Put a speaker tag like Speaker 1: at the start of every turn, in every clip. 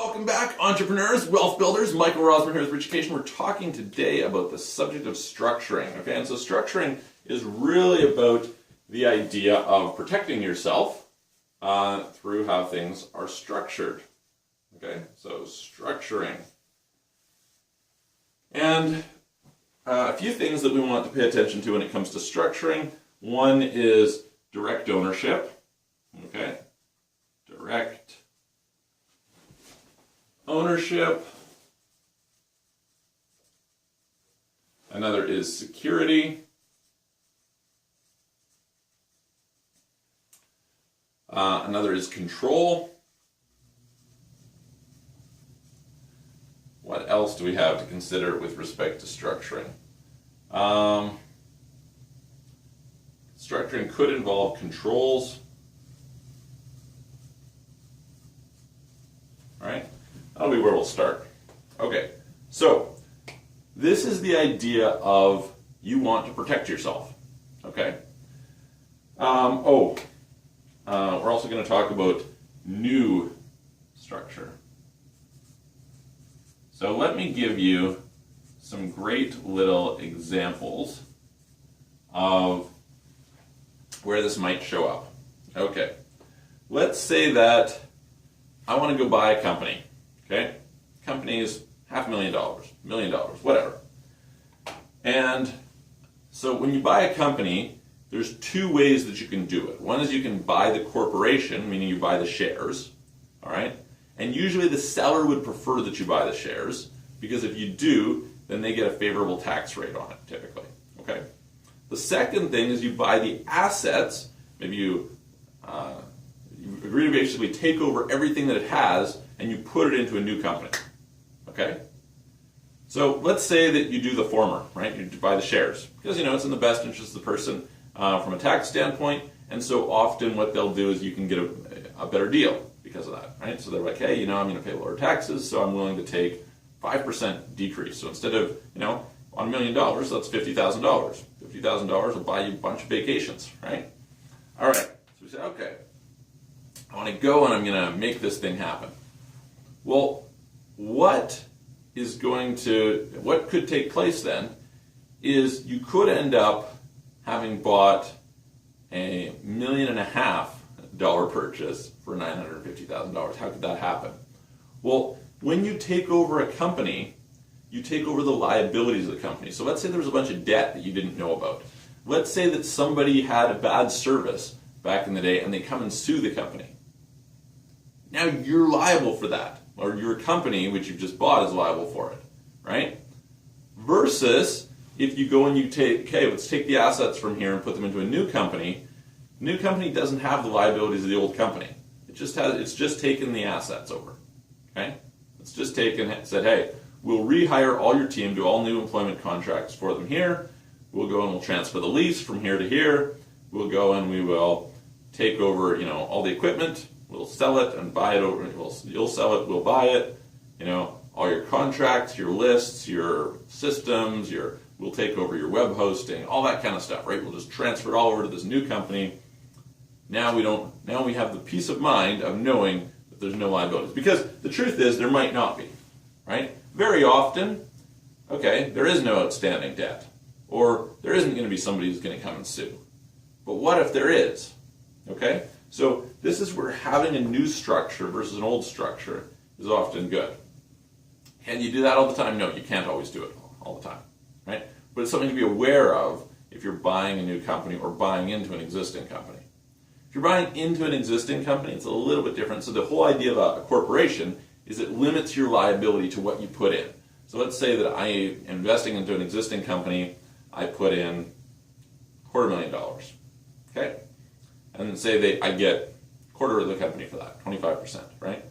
Speaker 1: Welcome back, entrepreneurs, wealth builders. Michael Rosman here with Richucation. We're talking today about the subject of structuring. Okay, and so structuring is really about the idea of protecting yourself through how things are structured. Okay, so structuring. And a few things that we want to pay attention to when it comes to structuring. One is direct ownership. Okay, direct ownership. Another is security. Another is control. What else do we have to consider with respect to structuring? Structuring could involve controls. All right, that'll be where we'll start. Okay, so this is the idea of you want to protect yourself. Okay. We're also going to talk about new structure. So let me give you some great little examples of where this might show up. Okay, let's say that I want to go buy a company. Okay, company is $500,000, $1 million, whatever. And so when you buy a company, there's two ways that you can do it. One is you can buy the corporation, meaning you buy the shares, all right? And usually the seller would prefer that you buy the shares, because if you do, then they get a favorable tax rate on it, typically, okay? The second thing is you buy the assets. Maybe you agree to basically take over everything that it has and you put it into a new company, okay? So let's say that you do the former, right? You buy the shares because it's in the best interest of the person from a tax standpoint, and so often what they'll do is you can get a better deal because of that, right? So they're like, hey, I'm going to pay lower taxes, so I'm willing to take 5% decrease. So instead of, on $1 million, that's $50,000. $50,000 will buy you a bunch of vacations, right? All right, so we say, okay, I want to go and I'm going to make this thing happen. Well, what could take place then is you could end up having bought $1.5 million purchase for $950,000. How could that happen? Well, when you take over a company, you take over the liabilities of the company. So let's say there was a bunch of debt that you didn't know about. Let's say that somebody had a bad service back in the day and they come and sue the company. Now you're liable for that, or your company, which you've just bought, is liable for it, right? Versus if you go and you let's take the assets from here and put them into a new company. New company doesn't have the liabilities of the old company. It's just taken the assets over, okay? It's just said, hey, we'll rehire all your team, do all new employment contracts for them here. We'll go and we'll transfer the lease from here to here. We'll go and we will take over, all the equipment. We'll sell it and buy it over. You'll sell it, we'll buy it. All your contracts, your lists, your systems, we'll take over your web hosting, all that kind of stuff, right? We'll just transfer it all over to this new company. Now we have the peace of mind of knowing that there's no liabilities. Because the truth is, there might not be, right? Very often, there is no outstanding debt. Or there isn't going to be somebody who's going to come and sue. But what if there is? Okay? So this is where having a new structure versus an old structure is often good. Can you do that all the time? No, you can't always do it all the time, right? But it's something to be aware of if you're buying a new company or buying into an existing company. If you're buying into an existing company, it's a little bit different. So the whole idea of a corporation is it limits your liability to what you put in. So let's say that I am investing into an existing company, I put in $250,000, okay? And say I get a quarter of the company for that, 25%, right?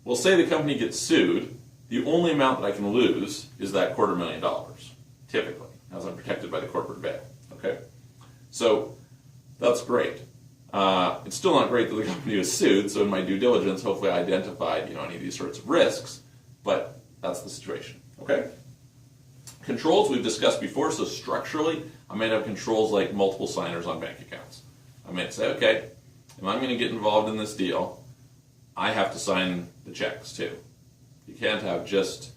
Speaker 1: Well, say the company gets sued, the only amount that I can lose is that $250,000, typically, as I'm protected by the corporate veil, okay? So that's great. It's still not great that the company was sued, so in my due diligence, hopefully I identified any of these sorts of risks, but that's the situation, okay? Controls we've discussed before, so structurally, I might have controls like multiple signers on bank accounts. I might say, okay, if I'm going to get involved in this deal, I have to sign the checks too. You can't have just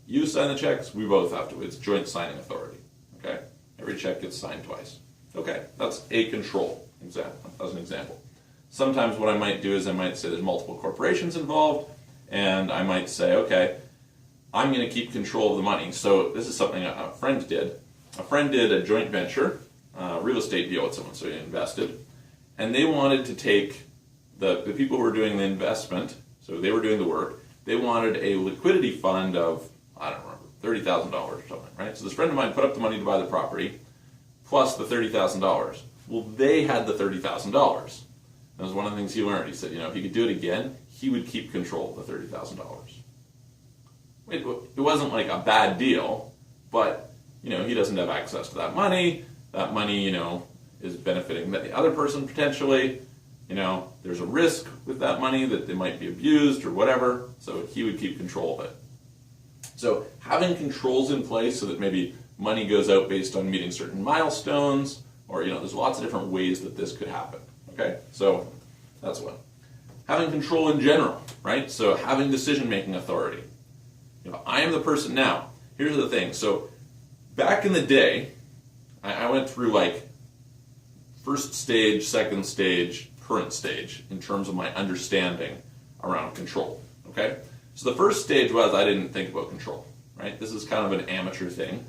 Speaker 1: you sign the checks, we both have to. It's joint signing authority. Okay? Every check gets signed twice. Okay, that's a control example, as an example. Sometimes what I might do is I might say there's multiple corporations involved, and I might say, okay, I'm going to keep control of the money. So this is something a friend did. A friend did a joint venture, real estate deal with someone, so he invested, and they wanted to take the people who were doing the investment, so they were doing the work, they wanted a liquidity fund of, I don't remember, $30,000 or something, right? So this friend of mine put up the money to buy the property, plus the $30,000. Well, they had the $30,000. That was one of the things he learned. He said, if he could do it again, he would keep control of the $30,000. It wasn't like a bad deal, but, he doesn't have access to that money. That money, is benefiting the other person potentially. There's a risk with that money that they might be abused or whatever, so he would keep control of it. So having controls in place so that maybe money goes out based on meeting certain milestones, or, there's lots of different ways that this could happen, okay? So that's one. Having control in general, right? So having decision-making authority. I am the person now. Here's the thing. So back in the day, I went through first stage, second stage, current stage in terms of my understanding around control, okay? So the first stage was I didn't think about control, right? This is kind of an amateur thing.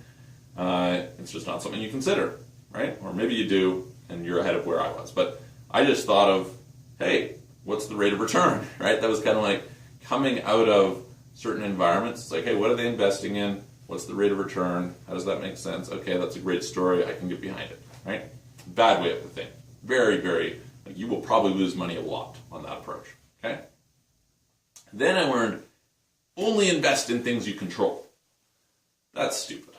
Speaker 1: It's just not something you consider, right? Or maybe you do, and you're ahead of where I was. But I just thought of, hey, what's the rate of return, right? That was kind of like coming out of certain environments. It's like, hey, what are they investing in? What's the rate of return? How does that make sense? Okay, that's a great story. I can get behind it, right? Bad way of the thing. Very, very, you will probably lose money a lot on that approach, okay? Then I learned, only invest in things you control. That's stupid,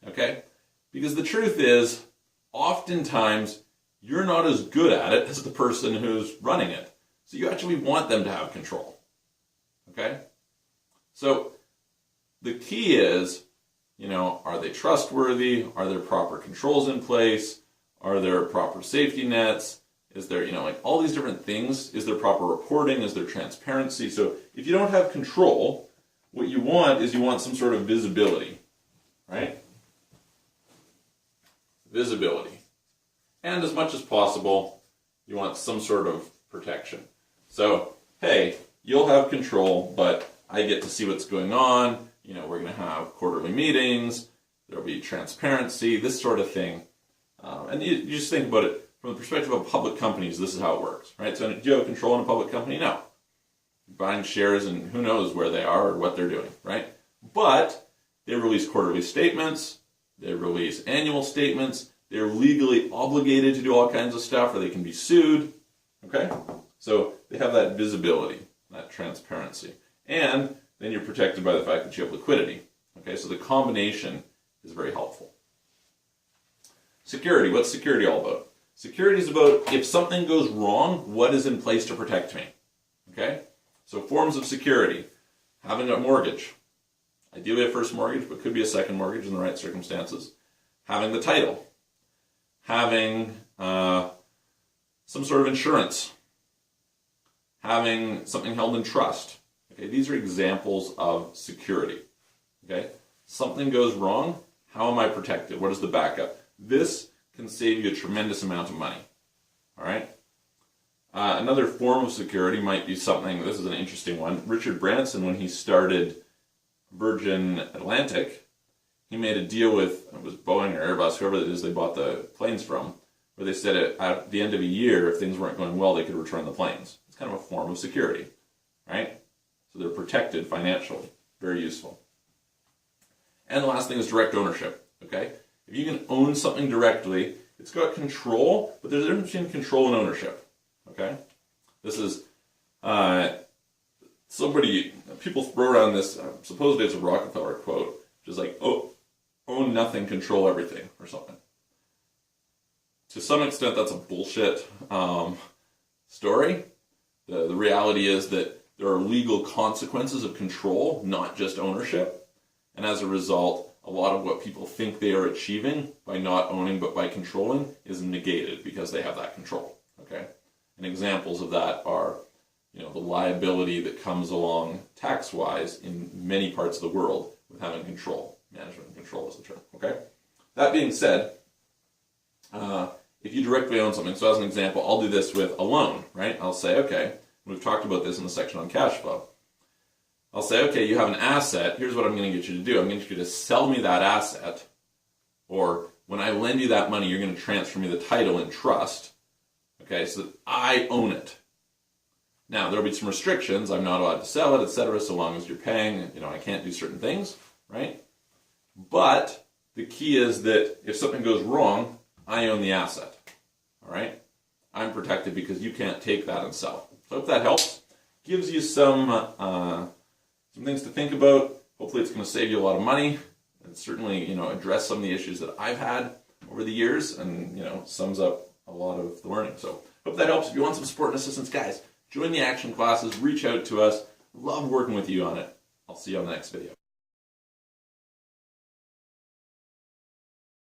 Speaker 1: okay? Because the truth is, oftentimes, you're not as good at it as the person who's running it. So you actually want them to have control, okay? So the key is, are they trustworthy? Are there proper controls in place? Are there proper safety nets? Is there, all these different things? Is there proper reporting? Is there transparency? So if you don't have control, what you want is some sort of visibility, right? Visibility. And as much as possible, you want some sort of protection. So, hey, you'll have control, but I get to see what's going on. We're going to have quarterly meetings. There'll be transparency, this sort of thing. And you just think about it from the perspective of public companies. This is how it works, right? So do you have control in a public company? No. You're buying shares and who knows where they are or what they're doing, right? But they release quarterly statements. They release annual statements. They're legally obligated to do all kinds of stuff, or they can be sued, okay? So they have that visibility, that transparency. And then you're protected by the fact that you have liquidity, okay? So the combination is very helpful. Security, what's security all about? Security is about if something goes wrong, what is in place to protect me, okay? So forms of security, having a mortgage, ideally a first mortgage, but could be a second mortgage in the right circumstances. Having the title, having some sort of insurance, having something held in trust. Okay, these are examples of security. Okay, something goes wrong, how am I protected? What is the backup? This can save you a tremendous amount of money. All right. Another form of security might be something. This is an interesting one. Richard Branson, when he started Virgin Atlantic, he made a deal with, it was Boeing or Airbus, whoever it is they bought the planes from, where they said at the end of a year, if things weren't going well, they could return the planes. It's kind of a form of security, right? So they're protected financially. Very useful. And the last thing is direct ownership, okay? If you can own something directly, it's got control, but there's a difference between control and ownership, okay? This is, people throw around this, supposedly it's a Rockefeller quote, which is like, oh, own nothing, control everything, or something. To some extent, that's a bullshit story. The reality is that there are legal consequences of control, not just ownership. And as a result, a lot of what people think they are achieving by not owning but by controlling is negated because they have that control. Okay? And examples of that are the liability that comes along tax-wise in many parts of the world with having control. Management and control is the term, okay? That being said, if you directly own something, so as an example, I'll do this with a loan, right? I'll say, okay, we've talked about this in the section on cash flow. I'll say, okay, you have an asset, here's what I'm going to get you to do. I'm going to get you to sell me that asset, or when I lend you that money, you're going to transfer me the title in trust, okay, so that I own it. Now, there'll be some restrictions. I'm not allowed to sell it, etc., so long as you're paying. I can't do certain things, right? But the key is that if something goes wrong, I own the asset, all right? I'm protected because you can't take that and sell it. So I hope that helps. Gives you some things to think about. Hopefully it's going to save you a lot of money and certainly, address some of the issues that I've had over the years and, sums up a lot of the learning. So hope that helps. If you want some support and assistance, guys, join the action classes, reach out to us. Love working with you on it. I'll see you on the next video.